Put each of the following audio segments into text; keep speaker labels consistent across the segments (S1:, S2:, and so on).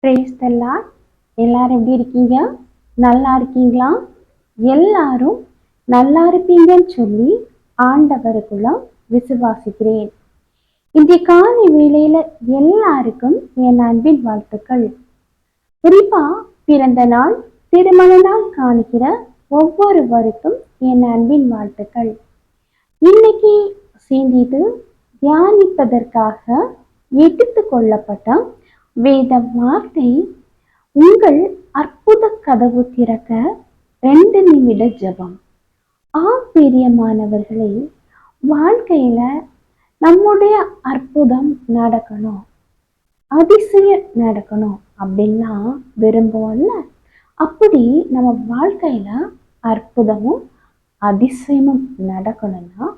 S1: Praise the Lord. எல்லாரும் எப்படி இருக்கீங்க? நல்லா இருக்கீங்களா? எல்லாரும் நல்லா இருப்பீங்கன்னு சொல்லி ஆண்டவருக்குள்ள விசுவாசிக்கிறேன். இன்றைய காலை வேளையில எல்லாருக்கும் என் அன்பின் வாழ்த்துக்கள். குறிப்பா பிறந்த நாள், திருமண நாள் காணுகிற ஒவ்வொருவருக்கும் என் அன்பின் வாழ்த்துக்கள். இன்னைக்கு சிந்தித்து தியானிப்பதற்காக எடுத்து கொள்ளப்பட்ட வேத வார்த்தை, உங்கள் அற்புத கதவு திறக்க 2 நிமிட ஜெபம். பிரியமானவர்களே, வாழ்க்கையில நம்முடைய அற்புதம் நடக்கணும், அதிசயம் நடக்கணும் அப்படின்னா விரும்புவோம்ல. அப்படி நம்ம வாழ்க்கையில அற்புதமும் அதிசயமும் நடக்கணும்னா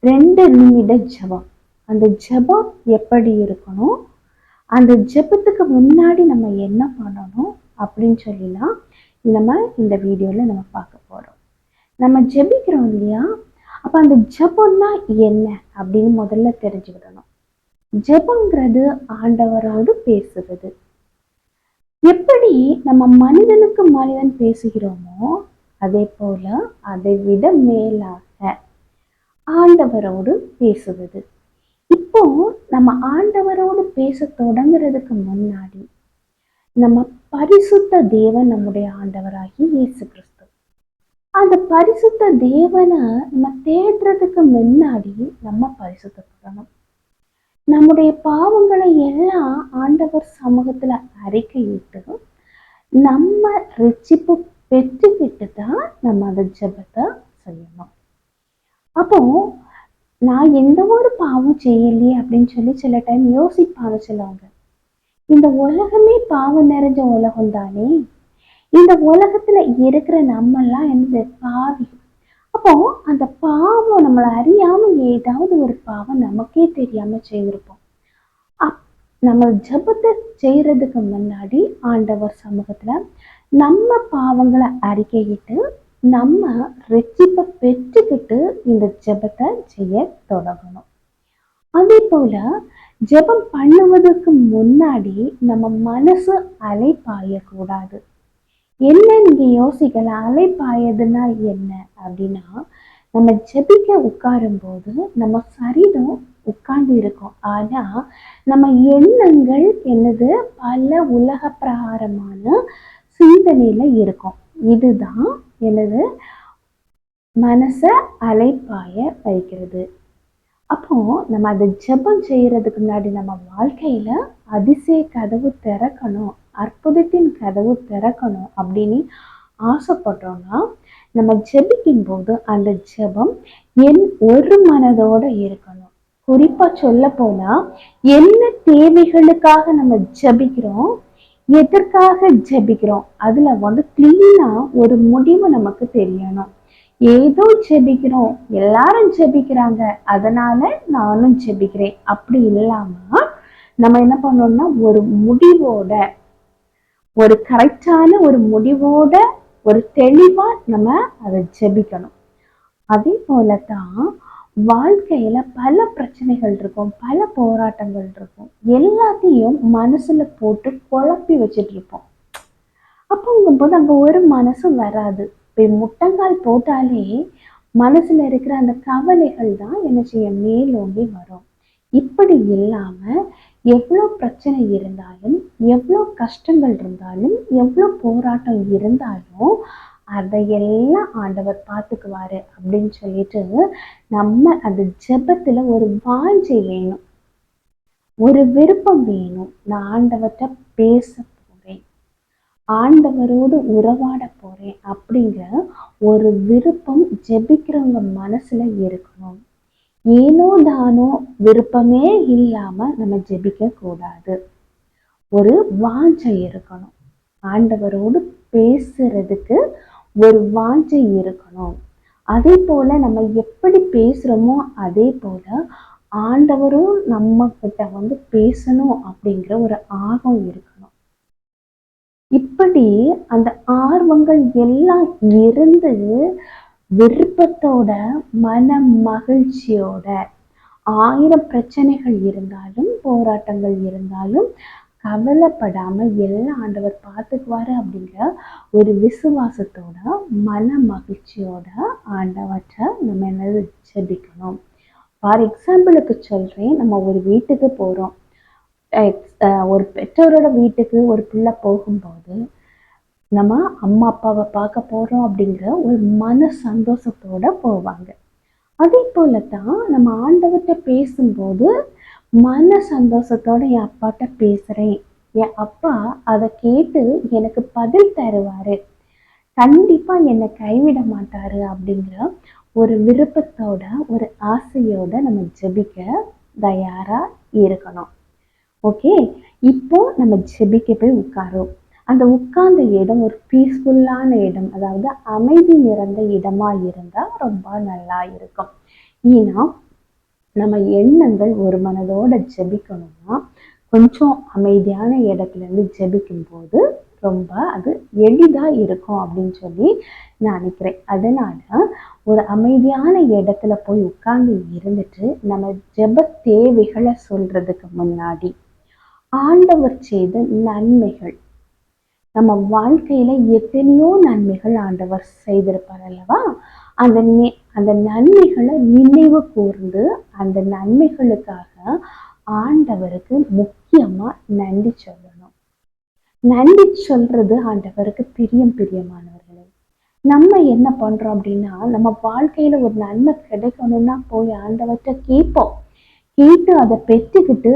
S1: 2 நிமிட ஜெபம். அந்த ஜெபம் எப்படி இருக்கணும், அந்த ஜெபத்துக்கு முன்னாடி நம்ம என்ன பண்ணணும் அப்படின்னு சொல்லிலாம் நம்ம இந்த வீடியோவில் நம்ம பார்க்க போகிறோம். நம்ம ஜெபிக்கிறோம் இல்லையா? அப்போ அந்த ஜெபம்னா என்ன அப்படின்னு முதல்ல தெரிஞ்சுக்கிடணும். ஜெபங்கிறது ஆண்டவரோடு பேசுகிறது. எப்படி நம்ம மனிதனுக்கு மனிதன் பேசுகிறோமோ அதே போல அதை விட மேலாக ஆண்டவரோடு பேசுவது. இப்போ நம்ம ஆண்டவரோடு பேச தொடங்குறதுக்கு முன்னாடி நம்ம பரிசுத்த தேவன், நம்முடைய ஆண்டவராகி இயேசு கிறிஸ்து, அந்த பரிசுத்த தேவனை நம்ம தேடுறதுக்கு முன்னாடி நம்ம பரிசுத்தப்படணும். நம்முடைய பாவங்களை எல்லாம் ஆண்டவர் சமூகத்துல அறிக்கையிட்டு நம்ம ரட்சிப்பு பெற்றுக்கிட்டு தான் நம்ம அந்த ஜெபத்தை செய்யணும். அப்போ நான் எந்த ஒரு பாவம் செய்யலையே அப்படின்னு சொல்லி சில டைம் யோசிப்பாங்க சிலவங்க. இந்த உலகமே பாவம் நிறைஞ்ச உலகம் தானே, இந்த உலகத்துல இருக்கிற நம்மெல்லாம் என்னது பாவி. அப்போ அந்த பாவம் நம்மளை அறியாம ஏதாவது ஒரு பாவம் நமக்கே தெரியாம செய்திருப்போம். நம்ம ஜெபத்தை செய்யறதுக்கு முன்னாடி ஆண்டவர் சமூகத்துல நம்ம பாவங்களை அறிக்கையிட்டு நம்ம ரட்சிப்பை பெற்றுக்கிட்டு இந்த ஜெபத்தை செய்ய தொடங்கணும். அதே போல ஜெபம் பண்ணுவதற்கு முன்னாடி நம்ம மனசு அலைப்பாயக்கூடாது. என்ன நீங்க யோசிக்கலாம், அலைப்பாயதுன்னா என்ன அப்படின்னா, நம்ம ஜெபிக்க உட்காரும் போது நம்ம சரீரம் உட்கார்ந்து இருக்கோம், ஆனா நம்ம எண்ணங்கள் என்னது பல உலக பிரகாரமான சிந்தனையில இருக்கும். இதுதான் என்னது மனசை அலைப்பாய வைக்கிறது. அப்போ நம்ம அதை ஜெபம் செய்யறதுக்கு முன்னாடி நம்ம வாழ்க்கையில அதிசய கதவு திறக்கணும், அற்புதத்தின் கதவு திறக்கணும் அப்படின்னு ஆசைப்படுறோம்னா நம்ம ஜெபிக்கும் போது அந்த ஜெபம் என் ஒரு மனதோட இருக்கணும். குறிப்பா சொல்ல போனா என்ன தேவைகளுக்காக நம்ம ஜெபிக்கிறோம், எதற்காக ஜெபிக்கிறோம், அதுல கிளீனா ஒரு முடிவு நமக்கு தெரியணும். ஏதோ ஜெபிக்கிறோம், எல்லாரும் ஜெபிக்கிறாங்க அதனால நானும் ஜெபிக்கிறேன் அப்படி இல்லாம நம்ம என்ன பண்ணோம்னா ஒரு முடிவோட, ஒரு கரெக்டான ஒரு முடிவோட, ஒரு தெளிவா நம்ம அதை ஜெபிக்கணும். அதே போலதான் வாழ்க்கையில பல பிரச்சனைகள் இருக்கும், பல போராட்டங்கள் இருக்கும், எல்லாத்தையும் மனசுல போட்டு குழப்பி வச்சுட்டு இருப்போம். அப்போங்கும்போது அங்க ஒரு மனசு வராது. இப்போ முட்டங்கால் போட்டாலே மனசுல இருக்கிற அந்த கவலைகள் தான் என்ன செய்ய மேலோங்கி வரும். இப்படி இல்லாம எவ்வளோ பிரச்சனை இருந்தாலும், எவ்வளோ கஷ்டங்கள் இருந்தாலும், எவ்வளோ போராட்டம் இருந்தாலும் அதையெல்லாம் ஆண்டவர் பார்த்துக்குவாரு அப்படின்னு சொல்லிட்டு நம்ம அந்த ஜெபத்துல ஒரு வாஞ்சை வேணும், ஒரு விருப்பம் வேணும். நான் ஆண்டவர்கிட்ட பேச போறேன், ஆண்டவரோடு உறவாட போறேன் அப்படிங்கிற ஒரு விருப்பம் ஜெபிக்கிறவங்க மனசுல இருக்கணும். ஏனோ தானோ விருப்பமே இல்லாம நம்ம ஜெபிக்க கூடாது. ஒரு வாஞ்சை இருக்கணும், ஆண்டவரோடு பேசுறதுக்கு ஒரு வாஞ்சை இருக்கணும். அதே போல நம்ம எப்படி பேசுறோமோ அதே போல ஆண்டவரும் நம்ம கிட்ட பேசணும் அப்படிங்கிற ஒரு ஆர்வம் இருக்கணும். இப்படி அந்த ஆர்வங்கள் எல்லாம் இருந்து விருப்பத்தோட, மன மகிழ்ச்சியோட, 1000 பிரச்சனைகள் இருந்தாலும், போராட்டங்கள் இருந்தாலும், கவலைப்படாம எல்லாம் ஆண்டவர் பார்த்துக்குவாரு அப்படிங்கிற ஒரு விசுவாசத்தோட, மன மகிழ்ச்சியோட ஆண்டவற்ற நம்ம என்னது ஜெபிக்கணும். ஃபார் எக்ஸாம்பிளுக்கு சொல்றேன், நம்ம ஒரு வீட்டுக்கு போறோம். ஒரு பெற்றோரோட வீட்டுக்கு ஒரு பிள்ளை போகும்போது, நம்ம அம்மா அப்பாவை பார்க்க போறோம் அப்படிங்கிற ஒரு மன சந்தோஷத்தோட போவாங்க. அதே போல தான் நம்ம ஆண்டவர்கிட்ட பேசும்போது மன சந்தோஷத்தோட என் அப்பாட்ட பேசுறேன், என் அப்பா அதை கேட்டு எனக்கு பதில் தருவாரு, கண்டிப்பா என்னை கைவிட மாட்டாரு அப்படிங்கிற ஒரு விருப்பத்தோட, ஒரு ஆசையோட நம்ம ஜெபிக்க தயாரா இருக்கணும். ஓகே, இப்போ நம்ம ஜெபிக்க போய் உட்காரோம். அந்த உட்கார்ந்த இடம் ஒரு பீஸ்ஃபுல்லான இடம், அதாவது அமைதி நிறைந்த இடமா இருந்தா ரொம்ப நல்லா இருக்கும். ஏன்னா நம்ம எண்ணங்கள் ஒரு மனதோட ஜெபிக்கணும்னா கொஞ்சம் அமைதியான இடத்துல இருந்து ஜெபிக்கும் போது ரொம்ப அது எளிதா இருக்கும் அப்படின்னு சொல்லி நான் நினைக்கிறேன். அதனால ஒரு அமைதியான இடத்துல போய் உட்கார்ந்து இருந்துட்டு நம்ம ஜெப தேவைகளை சொல்றதுக்கு முன்னாடி ஆண்டவர் செய்த நன்மைகள், நம்ம வாழ்க்கையில எத்தனையோ நன்மைகள் ஆண்டவர் செய்திருப்பார் அல்லவா, அந்த அந்த நன்மைகளை நினைவு கூர்ந்து அந்த நன்மைகளுக்காக ஆண்டவருக்கு முக்கியமா நன்றி சொல்லணும். நன்றி சொல்றது ஆண்டவருக்கு பிரியமானவர்களே. நம்ம என்ன பண்றோம் அப்படின்னா, நம்ம வாழ்க்கையில ஒரு நன்மை கிடைக்கணும்னா போய் ஆண்டவர்கிட்ட கேட்போம். கேட்டு அதை பெற்றுக்கிட்டு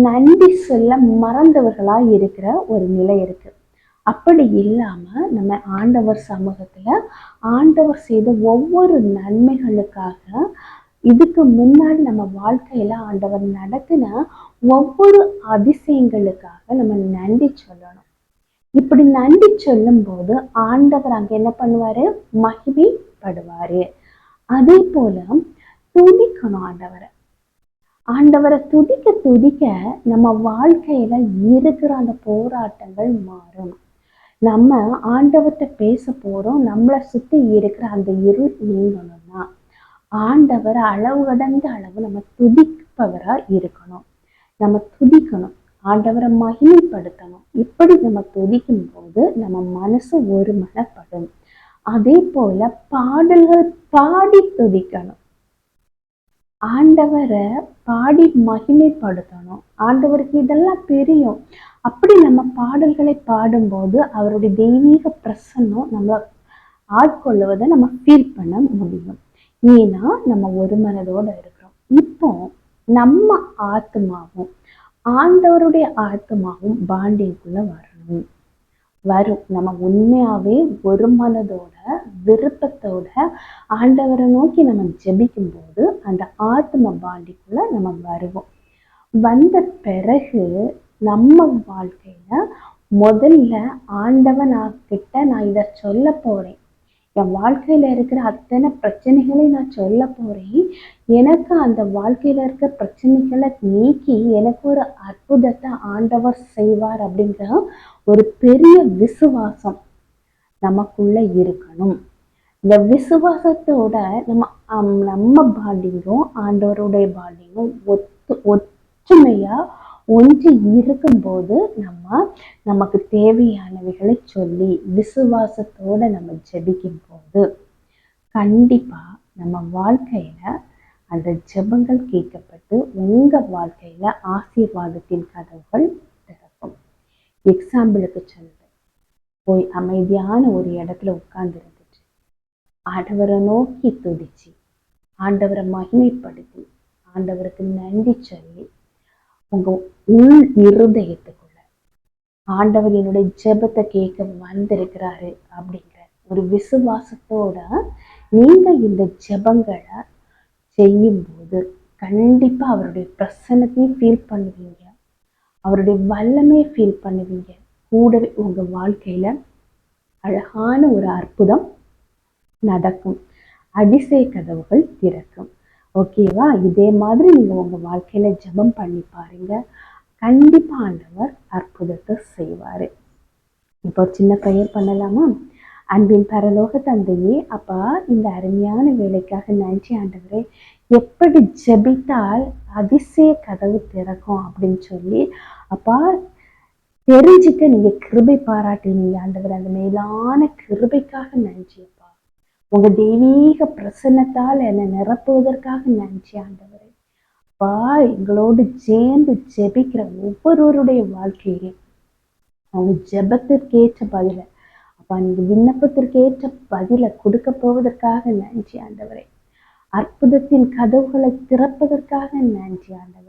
S1: நன்றி சொல்ல மறந்தவர்களா இருக்கிற ஒரு நிலை இருக்கு. அப்படி இல்லாம நம்ம ஆண்டவர் சமூகத்துல ஆண்டவர் செய்த ஒவ்வொரு நன்மைகளுக்காக, இதுக்கு முன்னாடி நம்ம வாழ்க்கையில ஆண்டவர் நடத்தின ஒவ்வொரு அதிசயங்களுக்காக நம்ம நன்றி சொல்லணும். இப்படி நன்றி சொல்லும் போது ஆண்டவர் அங்க என்ன பண்ணுவாரு, மகிமைப்படுவாரு. அதே போல துதிக்கணும் ஆண்டவரை. ஆண்டவரை துதிக்க துதிக்க நம்ம வாழ்க்கையில இருக்கிற அந்த போராட்டங்கள் மாறும். நம்ம ஆண்டவர்கிட்ட பேச போறோம், நம்மளை சுத்தி இருக்கிற அந்த இருள் நீங்கணும்னா ஆண்டவர் அளவு கடந்த அளவு நம்ம துதிப்பவரா இருக்கணும். நம்ம துதிக்கணும், ஆண்டவரை மகிமைப்படுத்தணும். இப்படி நம்ம துதிக்கும் போது நம்ம மனசு ஒருமனப்படும். அதே போல பாடல்கள் பாடி துதிக்கணும், ஆண்டவரை பாடி மகிமைப்படுத்தணும். ஆண்டவருக்கு இதெல்லாம் தெரியும். அப்படி நம்ம பாடல்களை பாடும்போது அவருடைய தெய்வீக பிரசன்னம் நம்ம ஆட்கொள்ளுவதை நம்ம ஃபீல் பண்ண முடியும். ஏன்னா நம்ம ஒரு மனதோட இருக்கிறோம். இப்போ நம்ம ஆத்மாவும் ஆண்டவருடைய ஆத்மாவும் பாண்டிங்குள்ள வரும். நம்ம உண்மையாவே ஒரு மனதோட விருப்பத்தோட ஆண்டவரை நோக்கி நம்ம ஜெபிக்கும் போது அந்த ஆத்ம பாண்டிக்குள்ள நம்ம வருவோம். வந்த பிறகு நம்ம வாழ்க்கையில முதல்ல ஆண்டவன் கிட்ட நான் இதை சொல்ல போறேன், என் வாழ்க்கையில இருக்கிற அத்தனை பிரச்சனைகளை நான் சொல்ல போறேன், எனக்கு அந்த வாழ்க்கையில இருக்கிற பிரச்சனைகளை நீக்கி எனக்கு ஒரு அற்புதத்தை ஆண்டவர் செய்வார் அப்படிங்கிற ஒரு பெரிய விசுவாசம் நமக்குள்ள இருக்கணும். இந்த விசுவாசத்தோட நம்ம பாண்டிங்கும் ஆண்டவருடைய பாண்டிங்கும் ஒற்றுமையா ஒன்று இருக்கும்போது நமக்கு தேவையானவைகளை சொல்லி விசுவாசத்தோட நம்ம ஜெபிக்கும் போது கண்டிப்பா நம்ம வாழ்க்கையில அந்த ஜெபங்கள் கேட்கப்பட்டு உங்க வாழ்க்கையில ஆசீர்வாதத்தின் கதவுகள் திறக்கும். எக்ஸாம்பிளுக்கு சொல்றேன், போய் அமைதியான ஒரு இடத்துல உட்கார்ந்து இருந்துச்சு ஆண்டவரை நோக்கி துதிச்சு ஆண்டவரை மகிமைப்படுத்தி ஆண்டவருக்கு நன்றி சொல்லி உங்க உள் இருதயத்துக்குள்ள ஆண்டவர் என்னுடைய ஜெபத்தை கேட்க வந்திருக்கிறாரு அப்படிங்கிற ஒரு விசுவாசத்தோட நீங்க இந்த ஜெபங்களை செய்யும் போது கண்டிப்பா அவருடைய பிரசன்னத்தையும் ஃபீல் பண்ணுவீங்க, அவருடைய வல்லமையை ஃபீல் பண்ணுவீங்க. கூடவே உங்க வாழ்க்கையில அழகான ஒரு அற்புதம் நடக்கும், அதிசய கதவுகள் திறக்கும். ஓகேவா? இதே மாதிரி நீங்க உங்க வாழ்க்கையில ஜெபம் பண்ணி பாருங்க, கண்டிப்பா ஆண்டவர் அற்புதத்தை செய்வாரு. இப்போ சின்ன ப்ரேயர் பண்ணலாமா? அன்பின் பரலோக தந்தையே, அப்பா இந்த அருமையான வேலைக்காக நன்றி ஆண்டவரே. எப்படி ஜெபித்தால் அதிசய கதவு திறக்கும் அப்படின்னு சொல்லி அப்பா தெரிஞ்சுக்க நீங்க கிருபை பாராட்டினீங்க ஆண்டவர். அந்த மேலான கிருபைக்காக நன்றியப்பா. உங்க தெய்வீக பிரசன்னத்தால் என்னை நிரப்புவதற்காக நன்றி ஆண்டவரே. அப்பா, எங்களோடு சேர்ந்து ஜெபிக்கிற ஒவ்வொருவருடைய வாழ்க்கையிலே அவங்க ஜெபத்திற்கேற்ற பதில, அப்பா நீங்க விண்ணப்பத்திற்கேற்ற பதில கொடுக்க போவதற்காக நன்றி ஆண்டவரே. அற்புதத்தின் கதவுகளை திறப்பதற்காக நன்றி ஆண்டவரே.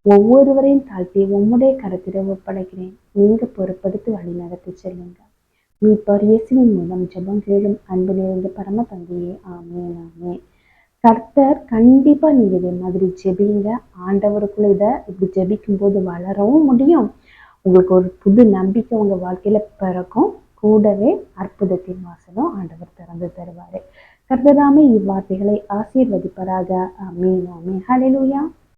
S1: ஒவ்வொருவரையும் தாழ்த்தி உம்முடைய கரத்திடம் ஒப்படைக்கிறேன். நீங்க பொறுப்படுத்தி வழி நடத்தி செல்லுங்க. மீட்பர் இயேசுவின் மூலம் ஜெபம் கேளும் அன்பு நிறைந்த பரம தந்தையே, ஆமென் ஆமென். கர்த்தர் கண்டிப்பா நீங்க இதே மாதிரி ஜெபிங்க. ஆண்டவருக்குள்ள இதை இப்படி ஜெபிக்கும் போது வளரவும் முடியும். உங்களுக்கு ஒரு புது நம்பிக்கை உங்க வாழ்க்கையில பிறக்கும். கூடவே அற்புதத்தின் வாசலும் ஆண்டவர் திறந்து தருவாரு. கர்த்தர் தாமே இவ்வார்த்தைகளை ஆசீர்வதிப்பராக. ஆமென் ஆமென். ஹல்லேலூயா.